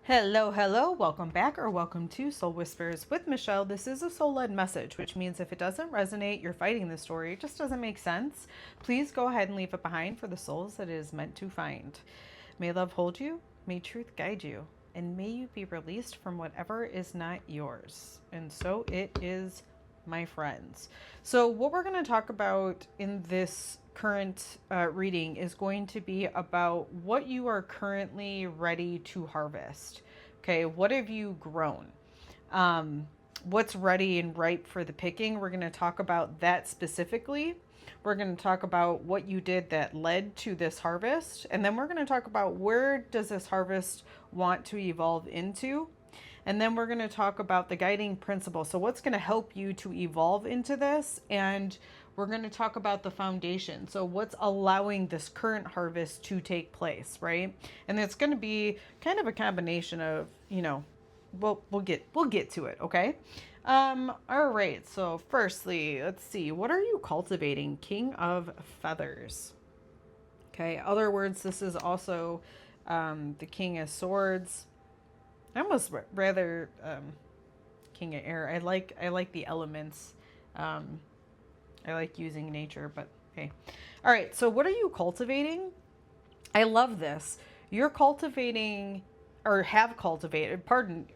Hello, welcome back or welcome to Soul Whispers with Michelle. This is a soul-led message, which means if it doesn't resonate, you're fighting the story, it just doesn't make sense. Please go ahead and leave it behind for the souls that it is meant to find. May love hold you, may truth guide you, and may you be released from whatever is not yours. And so it is, my friends. So what we're going to talk about in this current reading is going to be about what you are currently ready to harvest. Okay, what have you grown? What's ready and ripe for the picking? We're going to talk about that specifically. We're going to talk about what you did that led to this harvest. And then we're going to talk about where does this harvest want to evolve into? And then we're going to talk about the guiding principle. So what's going to help you to evolve into this? And we're going to talk about the foundation. So what's allowing this current harvest to take place, right? And it's going to be kind of a combination of, we'll get to it, okay? All right. So firstly, let's see. What are you cultivating? King of Feathers. Okay. Other words, this is also the King of Swords. I almost rather King of Air. I like the elements. I like using nature, but okay. All right. So what are you cultivating? I love this. You're cultivating or have cultivated, pardon.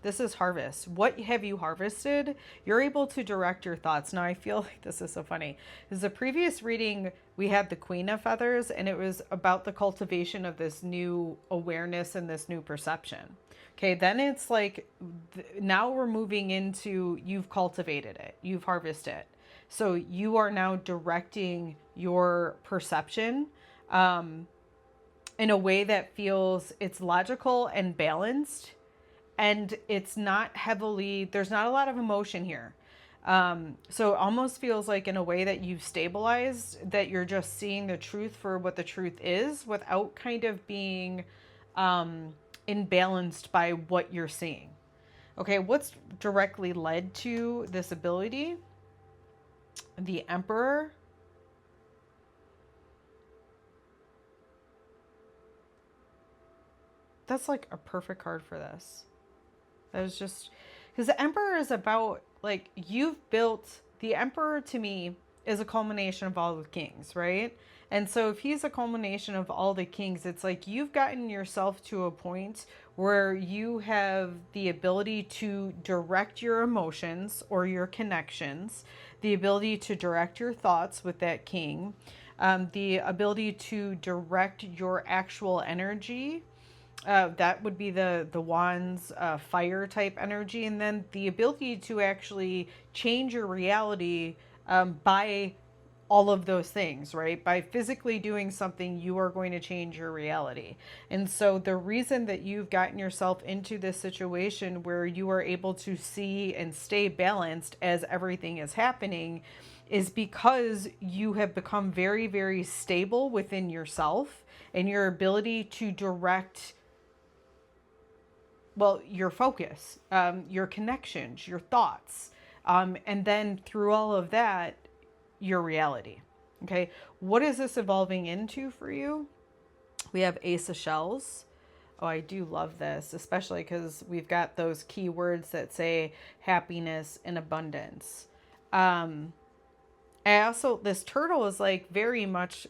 This is harvest. What have you harvested? You're able to direct your thoughts. Now I feel like this is so funny. Because the previous reading, we had the Queen of Feathers, and it was about the cultivation of this new awareness and this new perception. Okay, then it's like, now we're moving into you've cultivated it. You've harvested it. So you are now directing your perception in a way that feels it's logical and balanced. And it's not heavily, there's not a lot of emotion here. So it almost feels like in a way that you've stabilized, that you're just seeing the truth for what the truth is without kind of being imbalanced by what you're seeing. Okay, what's directly led to this ability? The Emperor. That's like a perfect card for this. That was just because the Emperor is about like you've built the Emperor to me is a culmination of all the kings, right? And so if he's a culmination of all the kings, it's like you've gotten yourself to a point where you have the ability to direct your emotions or your connections, the ability to direct your thoughts with that king, the ability to direct your actual energy. That would be the wands, fire type energy, and then the ability to actually change your reality by all of those things, right? By physically doing something, you are going to change your reality. And so the reason that you've gotten yourself into this situation where you are able to see and stay balanced as everything is happening is because you have become very, very stable within yourself and your ability to direct your focus, your connections, your thoughts, and then through all of that, your reality. Okay, what is this evolving into for you? We have Ace of Shells. Oh, I do love this, especially because we've got those keywords that say happiness and abundance. I also, this turtle is like very much,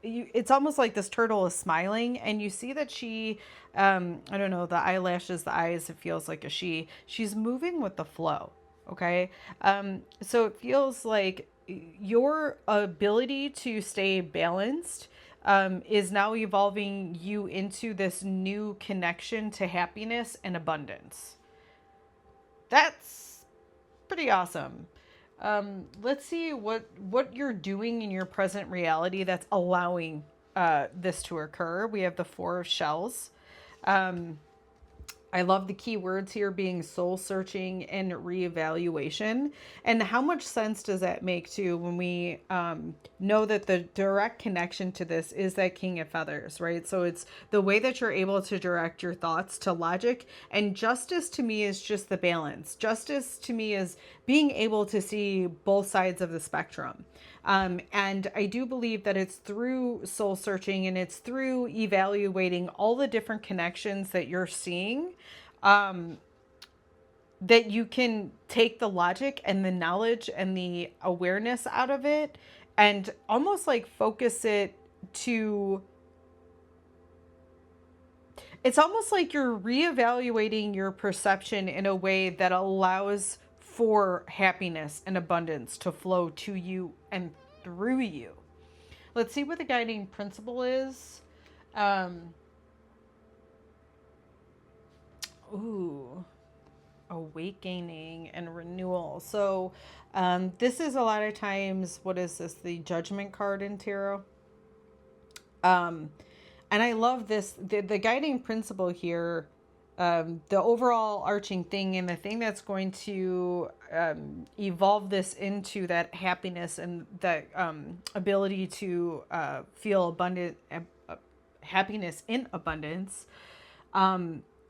it's almost like this turtle is smiling and you see that she, I don't know, the eyelashes, the eyes, it feels like a she's moving with the flow. Okay. So it feels like your ability to stay balanced, is now evolving you into this new connection to happiness and abundance. That's pretty awesome. Let's see what you're doing in your present reality that's allowing this to occur. We have the Four of Shells. I love the keywords here being soul searching and reevaluation. And how much sense does that make too when we know that the direct connection to this is that King of Feathers, right? So it's the way that you're able to direct your thoughts to logic. And justice to me is just the balance. Justice to me is being able to see both sides of the spectrum. And I do believe that it's through soul searching and it's through evaluating all the different connections that you're seeing, that you can take the logic and the knowledge and the awareness out of it and almost like focus it to, it's almost like you're reevaluating your perception in a way that allows for happiness and abundance to flow to you and through you. Let's see what the guiding principle is. Awakening and renewal. So this is a lot of times, what is this? The Judgment card in tarot. And I love this, the guiding principle here, the overall arching thing, and the thing that's going to evolve this into that happiness and that ability to feel abundant, happiness in abundance,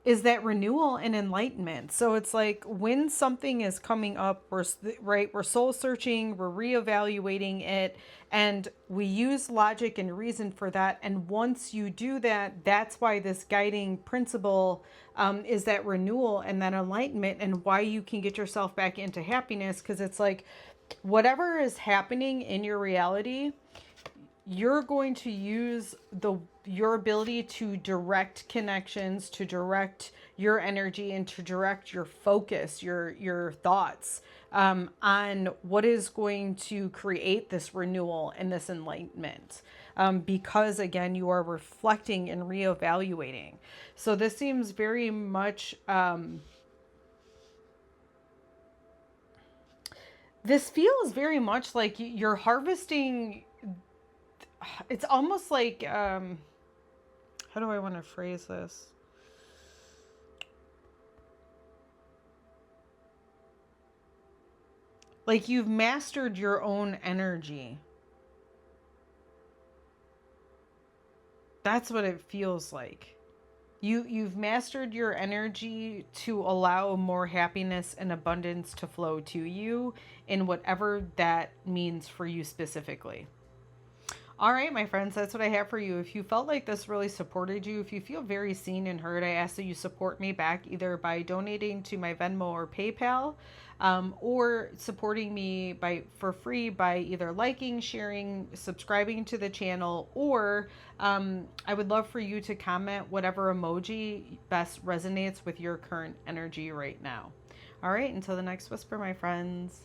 is that renewal and enlightenment. So it's like when something is coming up, we're soul searching, we're reevaluating it, and we use logic and reason for that. And once you do that, that's why this guiding principle is that renewal and that enlightenment, and why you can get yourself back into happiness. Because it's like whatever is happening in your reality, you're going to use your ability to direct connections, to direct your energy, and to direct your focus, your thoughts on what is going to create this renewal and this enlightenment. Because again, you are reflecting and reevaluating. So this seems very much, this feels very much like you're harvesting. It's almost like, how do I want to phrase this? Like you've mastered your own energy. That's what it feels like. You've mastered your energy to allow more happiness and abundance to flow to you in whatever that means for you specifically. All right, my friends, that's what I have for you. If you felt like this really supported you, if you feel very seen and heard, I ask that you support me back either by donating to my Venmo or PayPal, or supporting me for free by either liking, sharing, subscribing to the channel, or I would love for you to comment whatever emoji best resonates with your current energy right now. All right, until the next whisper, my friends.